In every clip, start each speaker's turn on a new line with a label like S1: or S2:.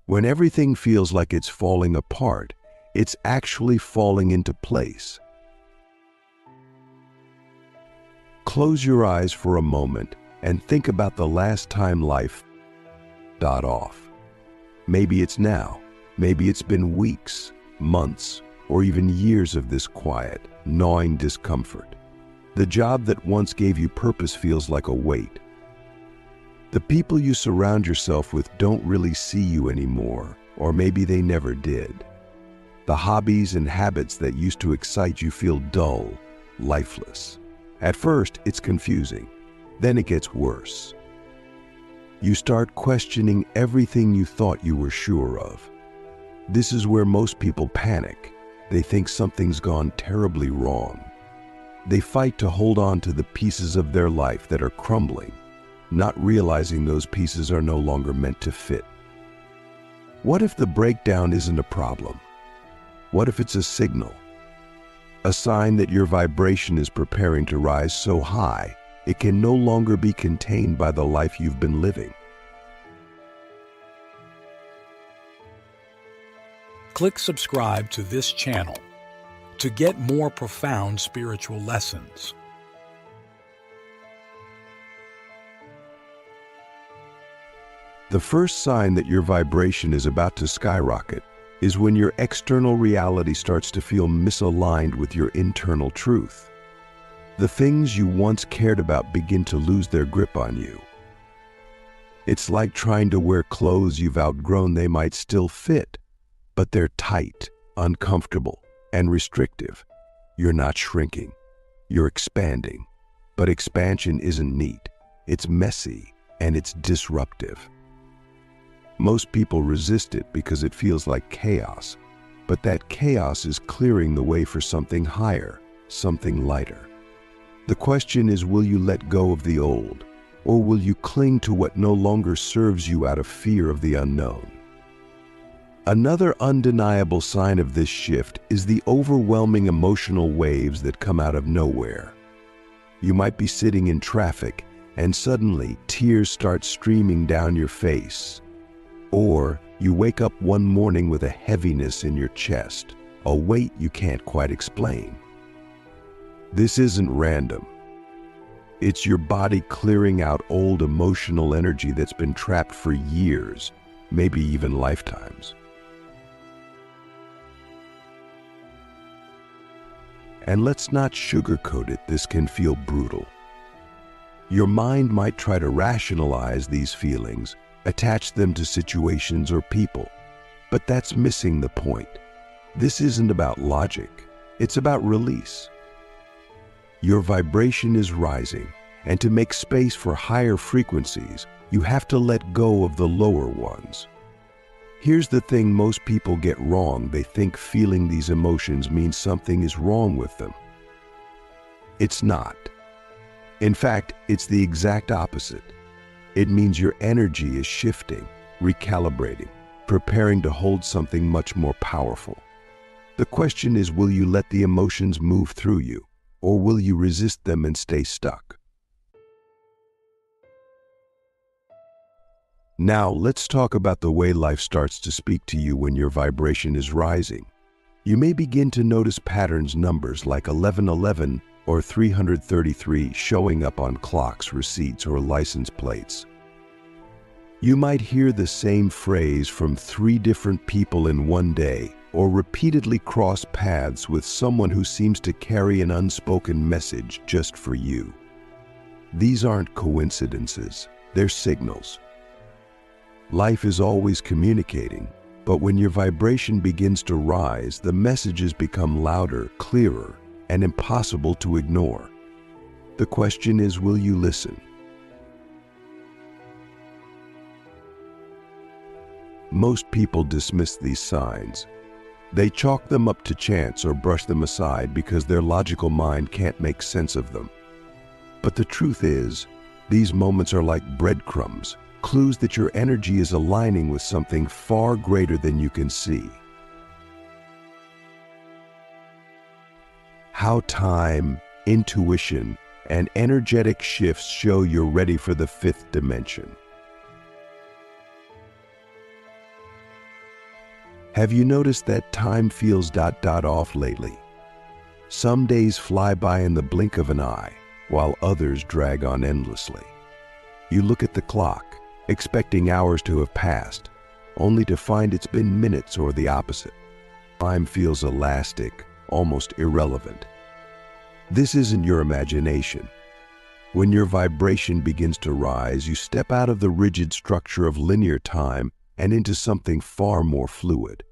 S1: When everything feels like it's falling apart, it's actually falling into place. Close your eyes for a moment and think about the last time life got off. Maybe it's now, maybe it's been weeks, months, or even years of this quiet, gnawing discomfort. The job that once gave you purpose feels like a weight. The people you surround yourself with don't really see you anymore, or maybe they never did. The hobbies and habits that used to excite you feel dull, lifeless. At first, it's confusing. Then it gets worse. You start questioning everything you thought you were sure of. This is where most people panic. They think something's gone terribly wrong. They fight to hold on to the pieces of their life that are crumbling, not realizing those pieces are no longer meant to fit. What if the breakdown isn't a problem? What if it's a signal? A sign that your vibration is preparing to rise so high, it can no longer be contained by the life you've been living.
S2: Click subscribe to this channel to get more profound spiritual lessons.
S1: The first sign that your vibration is about to skyrocket is when your external reality starts to feel misaligned with your internal truth. The things you once cared about begin to lose their grip on you. It's like trying to wear clothes you've outgrown. They might still fit, but they're tight, uncomfortable, and restrictive. You're not shrinking, you're expanding. But expansion isn't neat. It's messy and it's disruptive. Most people resist it because it feels like chaos, but that chaos is clearing the way for something higher, something lighter. The question is, will you let go of the old, or will you cling to what no longer serves you out of fear of the unknown? Another undeniable sign of this shift is the overwhelming emotional waves that come out of nowhere. You might be sitting in traffic and suddenly tears start streaming down your face. Or you wake up one morning with a heaviness in your chest, a weight you can't quite explain. This isn't random. It's your body clearing out old emotional energy that's been trapped for years, maybe even lifetimes. And let's not sugarcoat it, this can feel brutal. Your mind might try to rationalize these feelings, attach them to situations or people, but that's missing the point. This isn't about logic, it's about release. Your vibration is rising, and to make space for higher frequencies, you have to let go of the lower ones. Here's the thing most people get wrong. They think feeling these emotions means something is wrong with them. It's not. In fact, it's the exact opposite. It means your energy is shifting, recalibrating, preparing to hold something much more powerful. The question is, will you let the emotions move through you, or will you resist them and stay stuck? Now, let's talk about the way life starts to speak to you when your vibration is rising. You may begin to notice patterns, numbers like 1111 or 333 showing up on clocks, receipts, or license plates. You might hear the same phrase from 3 different people in one day, or repeatedly cross paths with someone who seems to carry an unspoken message just for you. These aren't coincidences, they're signals. Life is always communicating, but when your vibration begins to rise, the messages become louder, clearer, and impossible to ignore. The question is, will you listen? Most people dismiss these signs. They chalk them up to chance or brush them aside because their logical mind can't make sense of them. But the truth is, these moments are like breadcrumbs, clues that your energy is aligning with something far greater than you can see. How time, intuition, and energetic shifts show you're ready for the 5th dimension. Have you noticed that time feels off lately? Some days fly by in the blink of an eye, while others drag on endlessly. You look at the clock, expecting hours to have passed, only to find it's been minutes or the opposite. Time feels elastic, almost irrelevant. This isn't your imagination. When your vibration begins to rise, you step out of the rigid structure of linear time and into something far more fluid.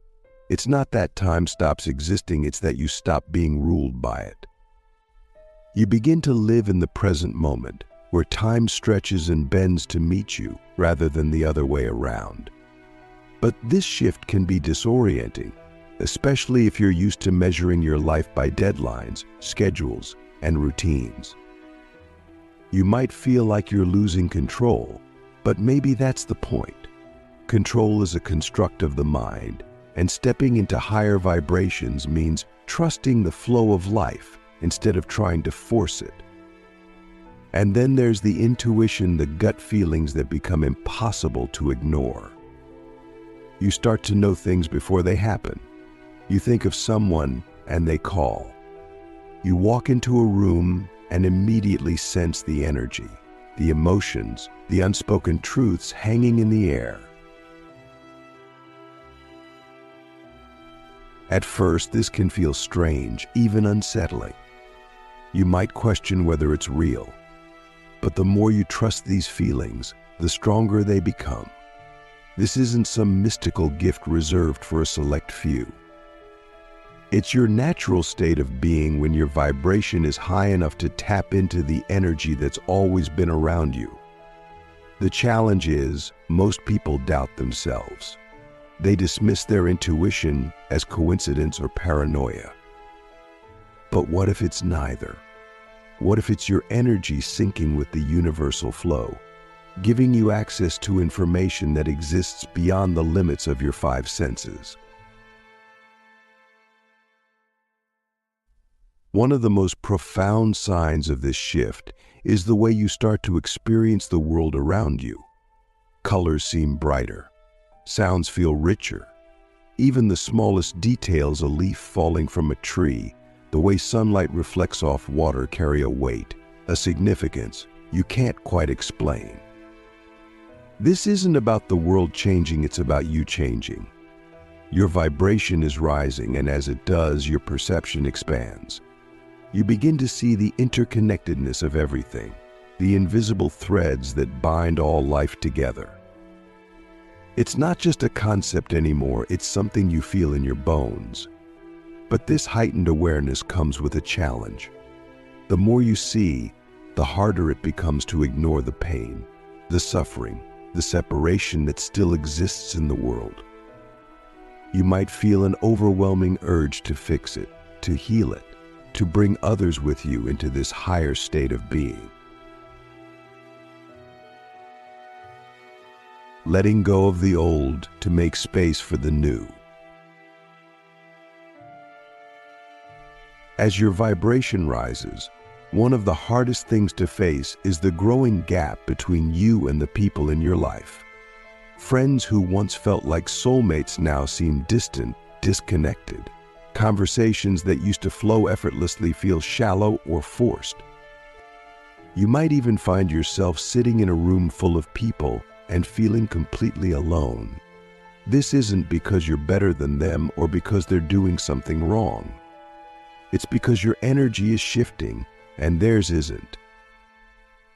S1: It's not that time stops existing, it's that you stop being ruled by it. You begin to live in the present moment, where time stretches and bends to meet you rather than the other way around. But this shift can be disorienting, especially if you're used to measuring your life by deadlines, schedules, and routines. You might feel like you're losing control, but maybe that's the point. Control is a construct of the mind, and stepping into higher vibrations means trusting the flow of life instead of trying to force it. And then there's the intuition, the gut feelings that become impossible to ignore. You start to know things before they happen. You think of someone and they call. You walk into a room and immediately sense the energy, the emotions, the unspoken truths hanging in the air. At first, this can feel strange, even unsettling. You might question whether it's real, but the more you trust these feelings, the stronger they become. This isn't some mystical gift reserved for a select few. It's your natural state of being when your vibration is high enough to tap into the energy that's always been around you. The challenge is, most people doubt themselves. They dismiss their intuition as coincidence or paranoia. But what if it's neither? What if it's your energy syncing with the universal flow, giving you access to information that exists beyond the limits of your five senses? One of the most profound signs of this shift is the way you start to experience the world around you. Colors seem brighter. Sounds feel richer. Even the smallest details, a leaf falling from a tree, the way sunlight reflects off water, carry a weight, a significance you can't quite explain. This isn't about the world changing, it's about you changing. Your vibration is rising, and as it does, your perception expands. You begin to see the interconnectedness of everything, the invisible threads that bind all life together. It's not just a concept anymore, it's something you feel in your bones. But this heightened awareness comes with a challenge. The more you see, the harder it becomes to ignore the pain, the suffering, the separation that still exists in the world. You might feel an overwhelming urge to fix it, to heal it, to bring others with you into this higher state of being. Letting go of the old to make space for the new. As your vibration rises, one of the hardest things to face is the growing gap between you and the people in your life. Friends who once felt like soulmates now seem distant, disconnected. Conversations that used to flow effortlessly feel shallow or forced. You might even find yourself sitting in a room full of people and feeling completely alone. This isn't because you're better than them or because they're doing something wrong. It's because your energy is shifting and theirs isn't.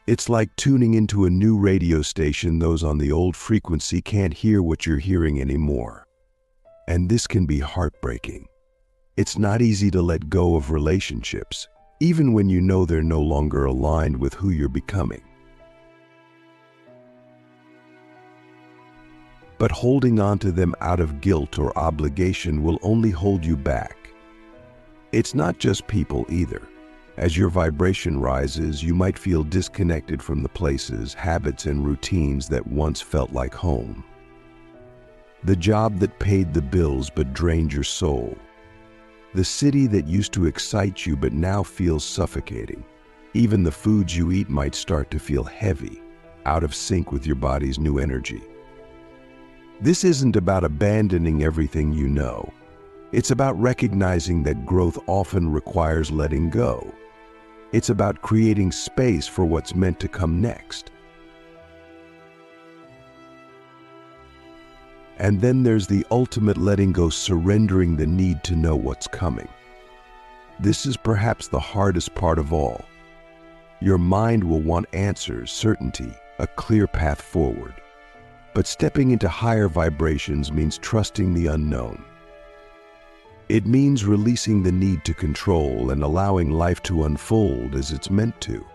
S1: It's like tuning into a new radio station. Those on the old frequency can't hear what you're hearing anymore. And this can be heartbreaking. It's not easy to let go of relationships, even when you know they're no longer aligned with who you're becoming. But holding on to them out of guilt or obligation will only hold you back. It's not just people either. As your vibration rises, you might feel disconnected from the places, habits, and routines that once felt like home. The job that paid the bills but drained your soul. The city that used to excite you but now feels suffocating. Even the foods you eat might start to feel heavy, out of sync with your body's new energy. This isn't about abandoning everything you know. It's about recognizing that growth often requires letting go. It's about creating space for what's meant to come next. And then there's the ultimate letting go, surrendering the need to know what's coming. This is perhaps the hardest part of all. Your mind will want answers, certainty, a clear path forward. But stepping into higher vibrations means trusting the unknown. It means releasing the need to control and allowing life to unfold as it's meant to.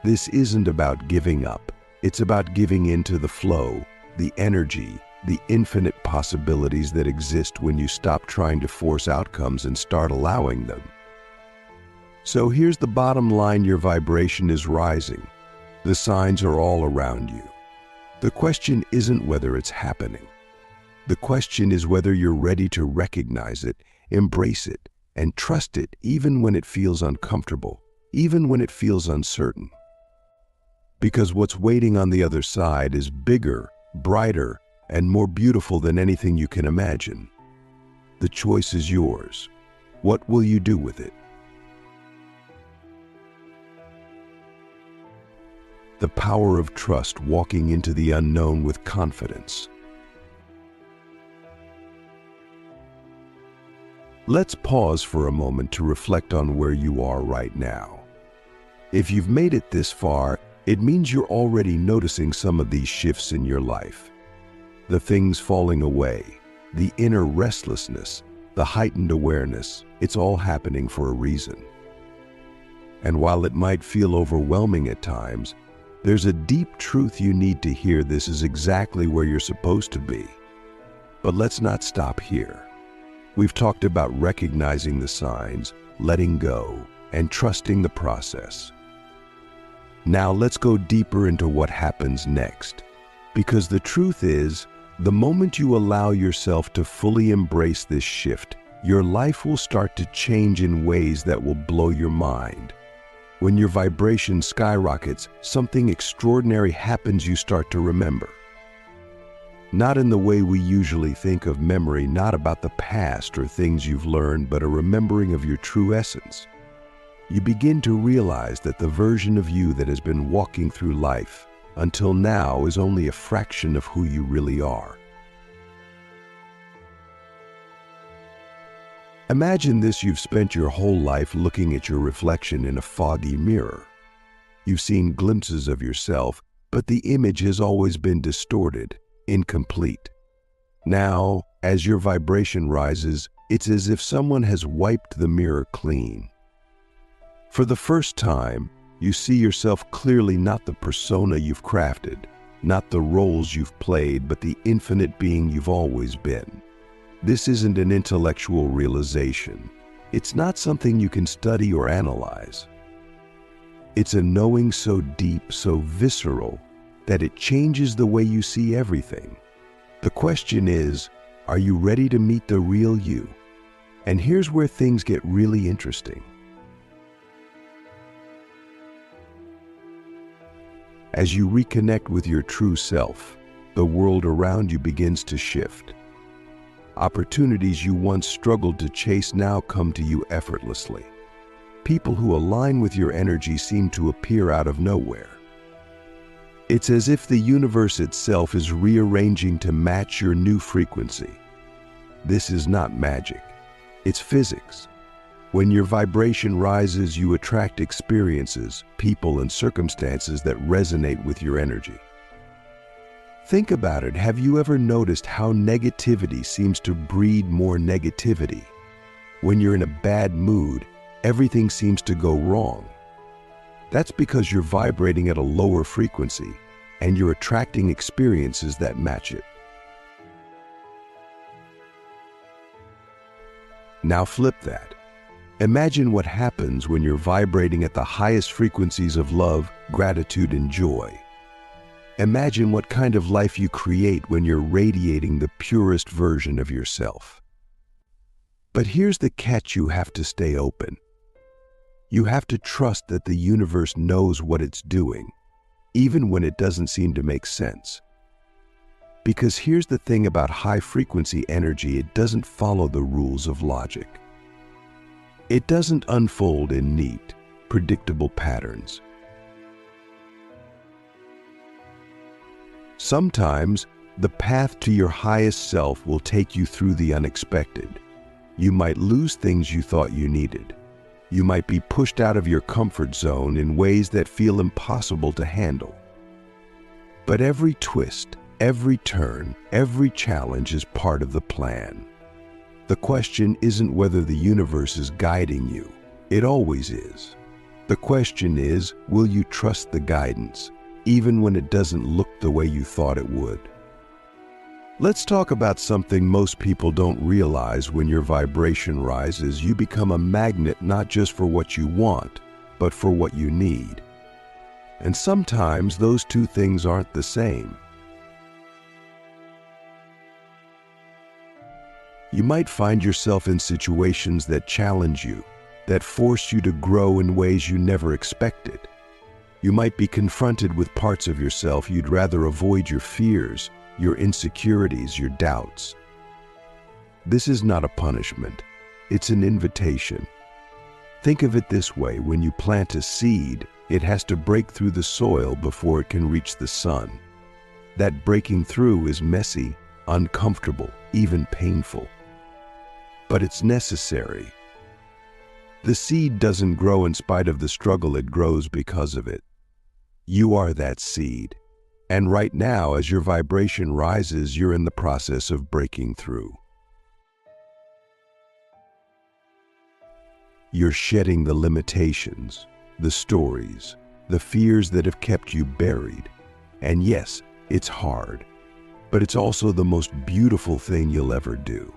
S1: This isn't about giving up. It's about giving into the flow, the energy, the infinite possibilities that exist when you stop trying to force outcomes and start allowing them. So here's the bottom line: your vibration is rising. The signs are all around you. The question isn't whether it's happening. The question is whether you're ready to recognize it, embrace it, and trust it even when it feels uncomfortable, even when it feels uncertain. Because what's waiting on the other side is bigger, brighter, and more beautiful than anything you can imagine. The choice is yours. What will you do with it? The power of trust, walking into the unknown with confidence. Let's pause for a moment to reflect on where you are right now. If you've made it this far, it means you're already noticing some of these shifts in your life. The things falling away, the inner restlessness, the heightened awareness, it's all happening for a reason. And while it might feel overwhelming at times, there's a deep truth you need to hear. This is exactly where you're supposed to be. But let's not stop here. We've talked about recognizing the signs, letting go, and trusting the process. Now let's go deeper into what happens next. Because the truth is, the moment you allow yourself to fully embrace this shift, your life will start to change in ways that will blow your mind. When your vibration skyrockets, something extraordinary happens. You start to remember. Not in the way we usually think of memory, not about the past or things you've learned, but a remembering of your true essence. You begin to realize that the version of you that has been walking through life until now is only a fraction of who you really are. Imagine this: you've spent your whole life looking at your reflection in a foggy mirror. You've seen glimpses of yourself, but the image has always been distorted, incomplete. Now, as your vibration rises, it's as if someone has wiped the mirror clean. For the first time, you see yourself clearly, not the persona you've crafted, not the roles you've played, but the infinite being you've always been. This isn't an intellectual realization. It's not something you can study or analyze. It's a knowing so deep, so visceral, that it changes the way you see everything. The question is, are you ready to meet the real you? And here's where things get really interesting. As you reconnect with your true self, the world around you begins to shift. Opportunities you once struggled to chase now come to you effortlessly. People who align with your energy seem to appear out of nowhere. It's as if the universe itself is rearranging to match your new frequency. This is not magic. It's physics. When your vibration rises, you attract experiences, people, and circumstances that resonate with your energy. Think about it. Have you ever noticed how negativity seems to breed more negativity? When you're in a bad mood, everything seems to go wrong. That's because you're vibrating at a lower frequency, and you're attracting experiences that match it. Now flip that. Imagine what happens when you're vibrating at the highest frequencies of love, gratitude, and joy. Imagine what kind of life you create when you're radiating the purest version of yourself. But here's the catch: you have to stay open. You have to trust that the universe knows what it's doing, even when it doesn't seem to make sense. Because here's the thing about high-frequency energy, it doesn't follow the rules of logic. It doesn't unfold in neat, predictable patterns. Sometimes, the path to your highest self will take you through the unexpected. You might lose things you thought you needed. You might be pushed out of your comfort zone in ways that feel impossible to handle. But every twist, every turn, every challenge is part of the plan. The question isn't whether the universe is guiding you. It always is. The question is, will you trust the guidance, even when it doesn't look the way you thought it would? Let's talk about something most people don't realize. When your vibration rises, you become a magnet not just for what you want, but for what you need. And sometimes those two things aren't the same. You might find yourself in situations that challenge you, that force you to grow in ways you never expected. You might be confronted with parts of yourself you'd rather avoid: your fears, your insecurities, your doubts. This is not a punishment. It's an invitation. Think of it this way: when you plant a seed, it has to break through the soil before it can reach the sun. That breaking through is messy, uncomfortable, even painful. But it's necessary. The seed doesn't grow in spite of the struggle, it grows because of it. You are that seed. And right now, as your vibration rises, you're in the process of breaking through. You're shedding the limitations, the stories, the fears that have kept you buried. And yes, it's hard, but it's also the most beautiful thing you'll ever do.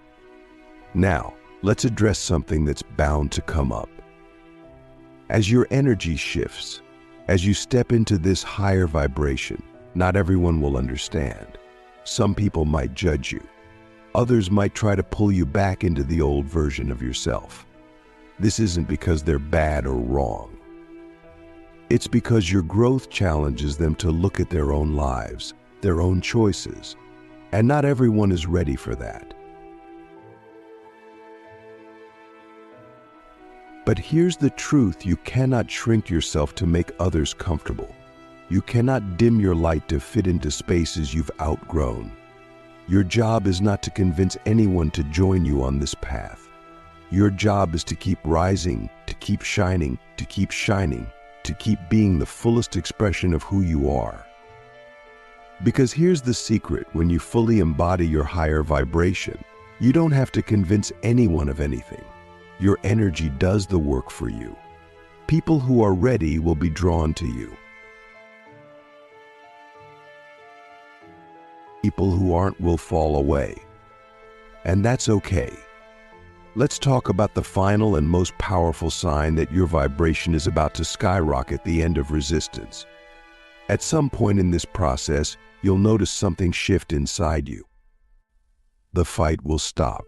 S1: Now, let's address something that's bound to come up. As your energy shifts, as you step into this higher vibration, not everyone will understand. Some people might judge you. Others might try to pull you back into the old version of yourself. This isn't because they're bad or wrong. It's because your growth challenges them to look at their own lives, their own choices, and not everyone is ready for that. But here's the truth: you cannot shrink yourself to make others comfortable. You cannot dim your light to fit into spaces you've outgrown. Your job is not to convince anyone to join you on this path. Your job is to keep rising, to keep shining, to keep shining, to keep being the fullest expression of who you are. Because here's the secret: when you fully embody your higher vibration, you don't have to convince anyone of anything. Your energy does the work for you. People who are ready will be drawn to you. People who aren't will fall away. And that's okay. Let's talk about the final and most powerful sign that your vibration is about to skyrocket: the end of resistance. At some point in this process, you'll notice something shift inside you. The fight will stop.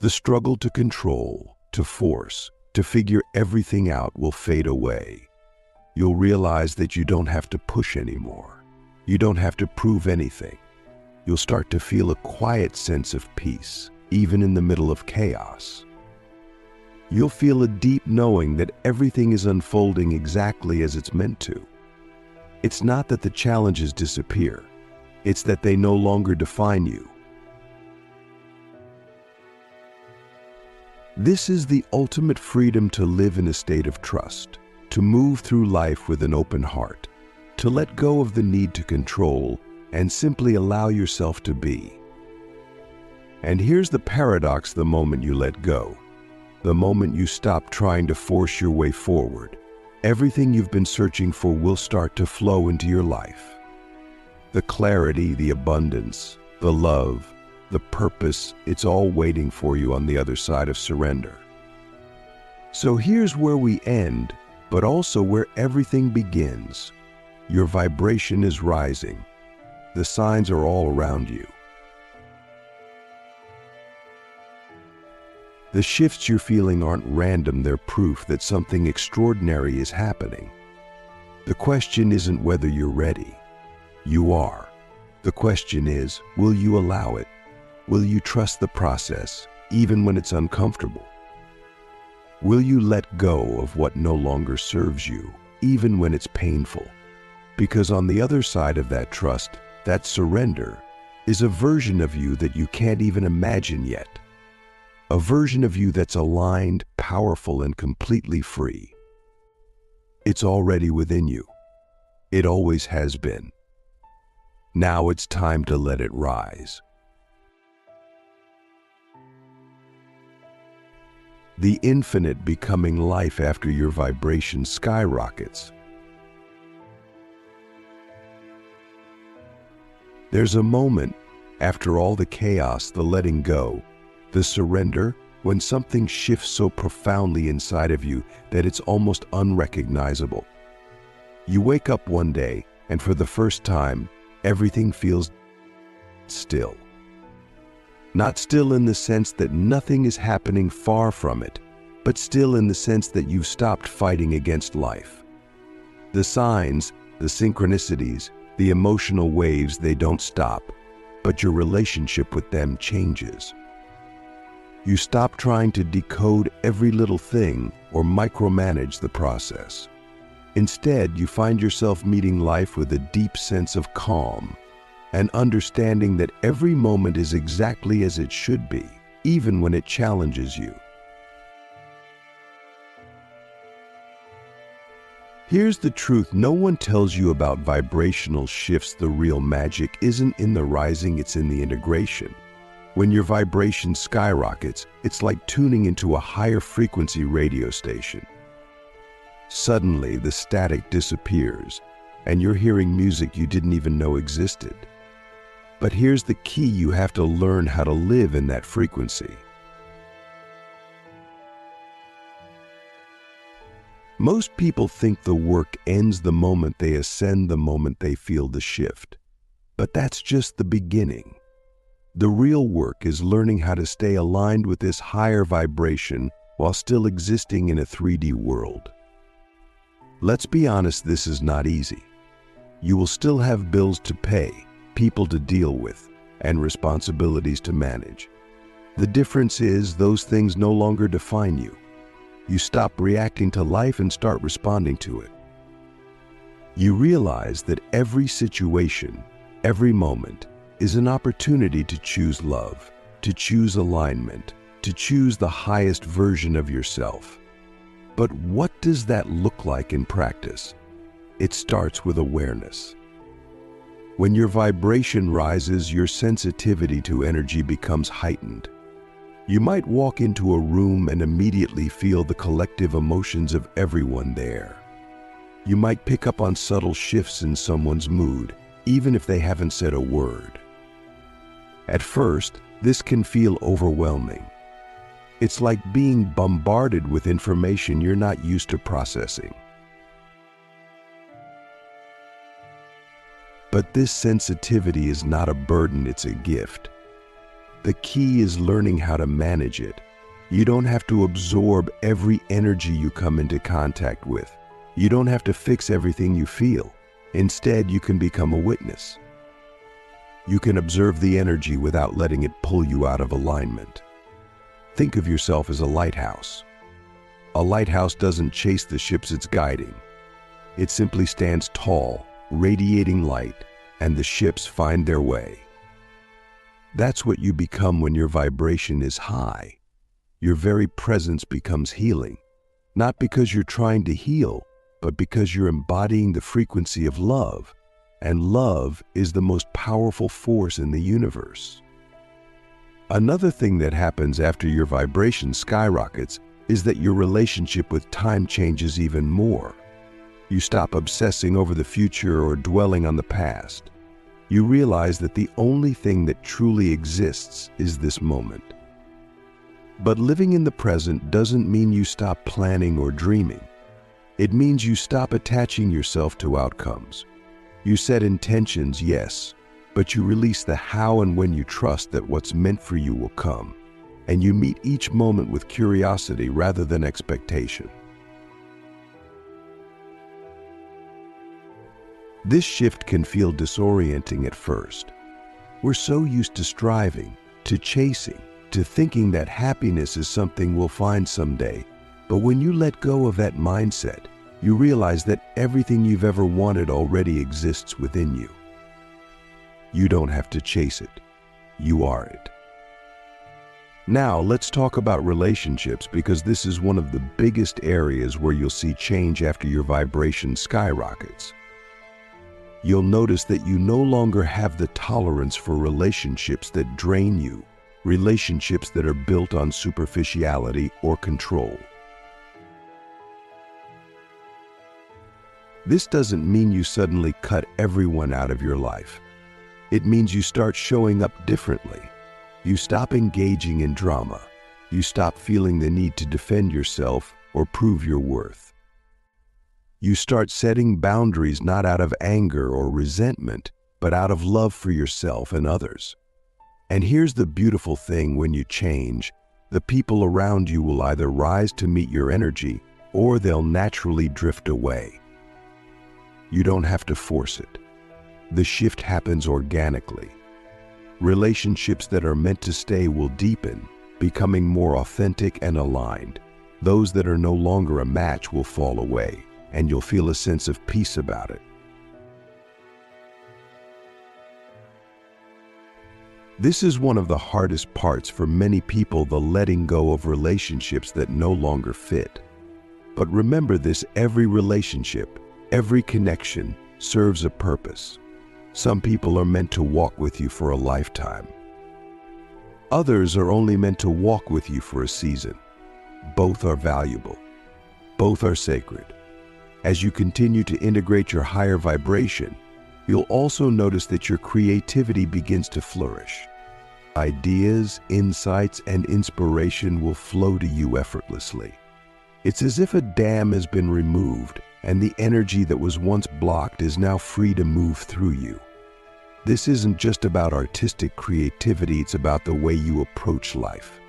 S1: The struggle to control, to force, to figure everything out will fade away. You'll realize that you don't have to push anymore. You don't have to prove anything. You'll start to feel a quiet sense of peace, even in the middle of chaos. You'll feel a deep knowing that everything is unfolding exactly as it's meant to. It's not that the challenges disappear. It's that they no longer define you. This is the ultimate freedom: to live in a state of trust, to move through life with an open heart, to let go of the need to control and simply allow yourself to be. And here's the paradox: the moment you let go, the moment you stop trying to force your way forward, everything you've been searching for will start to flow into your life. The clarity, the abundance, the love, the purpose, it's all waiting for you on the other side of surrender. So here's where we end, but also where everything begins. Your vibration is rising. The signs are all around you. The shifts you're feeling aren't random, they're proof that something extraordinary is happening. The question isn't whether you're ready. You are. The question is, will you allow it? Will you trust the process, even when it's uncomfortable? Will you let go of what no longer serves you, even when it's painful? Because on the other side of that trust, that surrender, is a version of you that you can't even imagine yet. A version of you that's aligned, powerful, and completely free. It's already within you. It always has been. Now it's time to let it rise. The infinite becoming life after your vibration skyrockets. There's a moment, after all the chaos, the letting go, the surrender, when something shifts so profoundly inside of you that it's almost unrecognizable. You wake up one day, and for the first time, everything feels still. Not still in the sense that nothing is happening, far from it, but still in the sense that you've stopped fighting against life. The signs, the synchronicities, the emotional waves, they don't stop, but your relationship with them changes. You stop trying to decode every little thing or micromanage the process. Instead, you find yourself meeting life with a deep sense of calm, and understanding that every moment is exactly as it should be, even when it challenges you. Here's the truth no one tells you about vibrational shifts. The real magic isn't in the rising, it's in the integration. When your vibration skyrockets, it's like tuning into a higher frequency radio station. Suddenly, the static disappears, and you're hearing music you didn't even know existed. But here's the key: you have to learn how to live in that frequency. Most people think the work ends the moment they ascend, the moment they feel the shift. But that's just the beginning. The real work is learning how to stay aligned with this higher vibration while still existing in a 3D world. Let's be honest, this is not easy. You will still have bills to pay, people to deal with, and responsibilities to manage. The difference is those things no longer define you. You stop reacting to life and start responding to it. You realize that every situation, every moment, is an opportunity to choose love, to choose alignment, to choose the highest version of yourself. But what does that look like in practice? It starts with awareness. When your vibration rises, your sensitivity to energy becomes heightened. You might walk into a room and immediately feel the collective emotions of everyone there. You might pick up on subtle shifts in someone's mood, even if they haven't said a word. At first, this can feel overwhelming. It's like being bombarded with information you're not used to processing. But this sensitivity is not a burden, it's a gift. The key is learning how to manage it. You don't have to absorb every energy you come into contact with. You don't have to fix everything you feel. Instead, you can become a witness. You can observe the energy without letting it pull you out of alignment. Think of yourself as a lighthouse. A lighthouse doesn't chase the ships it's guiding. It simply stands tall, radiating light, and the ships find their way. That's what you become when your vibration is high. Your very presence becomes healing, not because you're trying to heal, but because you're embodying the frequency of love, and love is the most powerful force in the universe. Another thing that happens after your vibration skyrockets is that your relationship with time changes even more. You stop obsessing over the future or dwelling on the past. You realize that the only thing that truly exists is this moment. But living in the present doesn't mean you stop planning or dreaming. It means you stop attaching yourself to outcomes. You set intentions, yes, but you release the how, and when you trust that what's meant for you will come, and you meet each moment with curiosity rather than expectation. This shift can feel disorienting at first. We're so used to striving, to chasing, to thinking that happiness is something we'll find someday. But when you let go of that mindset, you realize that everything you've ever wanted already exists within you. You don't have to chase it. You are it. Now, let's talk about relationships, because this is one of the biggest areas where you'll see change after your vibration skyrockets. You'll notice that you no longer have the tolerance for relationships that drain you, relationships that are built on superficiality or control. This doesn't mean you suddenly cut everyone out of your life. It means you start showing up differently. You stop engaging in drama. You stop feeling the need to defend yourself or prove your worth. You start setting boundaries not out of anger or resentment, but out of love for yourself and others. And here's the beautiful thing: when you change, the people around you will either rise to meet your energy or they'll naturally drift away. You don't have to force it. The shift happens organically. Relationships that are meant to stay will deepen, becoming more authentic and aligned. Those that are no longer a match will fall away, and you'll feel a sense of peace about it. This is one of the hardest parts for many people, the letting go of relationships that no longer fit. But remember this: every relationship, every connection serves a purpose. Some people are meant to walk with you for a lifetime. Others are only meant to walk with you for a season. Both are valuable. Both are sacred. As you continue to integrate your higher vibration, you'll also notice that your creativity begins to flourish. Ideas, insights, and inspiration will flow to you effortlessly. It's as if a dam has been removed, and the energy that was once blocked is now free to move through you. This isn't just about artistic creativity, it's about the way you approach life.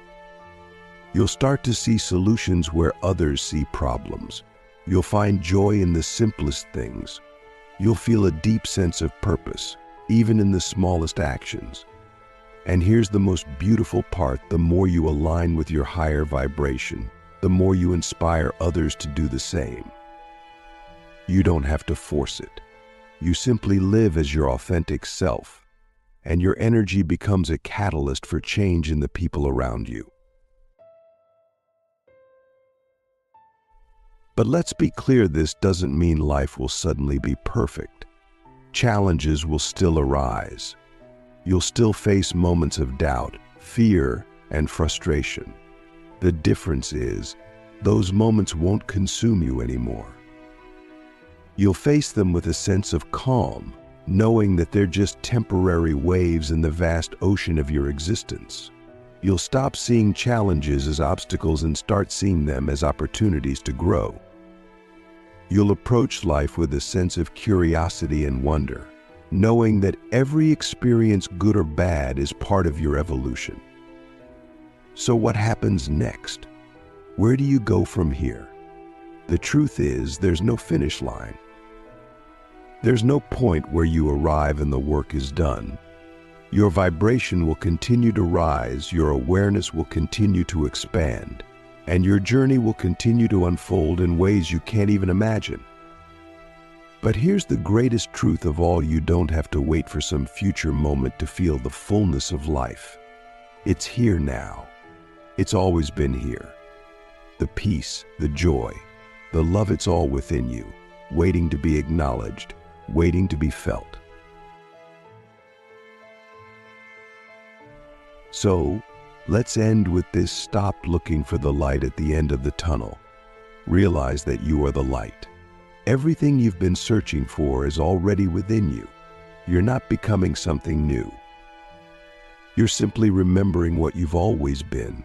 S1: You'll start to see solutions where others see problems. You'll find joy in the simplest things. You'll feel a deep sense of purpose, even in the smallest actions. And here's the most beautiful part: the more you align with your higher vibration, the more you inspire others to do the same. You don't have to force it. You simply live as your authentic self, and your energy becomes a catalyst for change in the people around you. But let's be clear, this doesn't mean life will suddenly be perfect. Challenges will still arise. You'll still face moments of doubt, fear, and frustration. The difference is, those moments won't consume you anymore. You'll face them with a sense of calm, knowing that they're just temporary waves in the vast ocean of your existence. You'll stop seeing challenges as obstacles and start seeing them as opportunities to grow. You'll approach life with a sense of curiosity and wonder, knowing that every experience, good or bad, is part of your evolution. So what happens next? Where do you go from here? The truth is, there's no finish line. There's no point where you arrive and the work is done. Your vibration will continue to rise, your awareness will continue to expand, and your journey will continue to unfold in ways you can't even imagine. But here's the greatest truth of all: you don't have to wait for some future moment to feel the fullness of life. It's here now. It's always been here. The peace, the joy, the love, it's all within you, waiting to be acknowledged, waiting to be felt. So, let's end with this: stop looking for the light at the end of the tunnel. Realize that you are the light. Everything you've been searching for is already within you. You're not becoming something new. You're simply remembering what you've always been.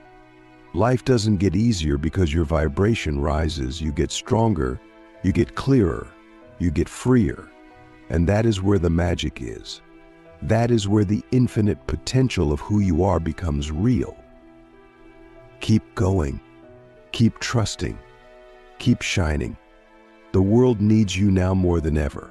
S1: Life doesn't get easier because your vibration rises. You get stronger, you get clearer, you get freer. And that is where the magic is. That is where the infinite potential of who you are becomes real. Keep going. Keep trusting. Keep shining. The world needs you now more than ever.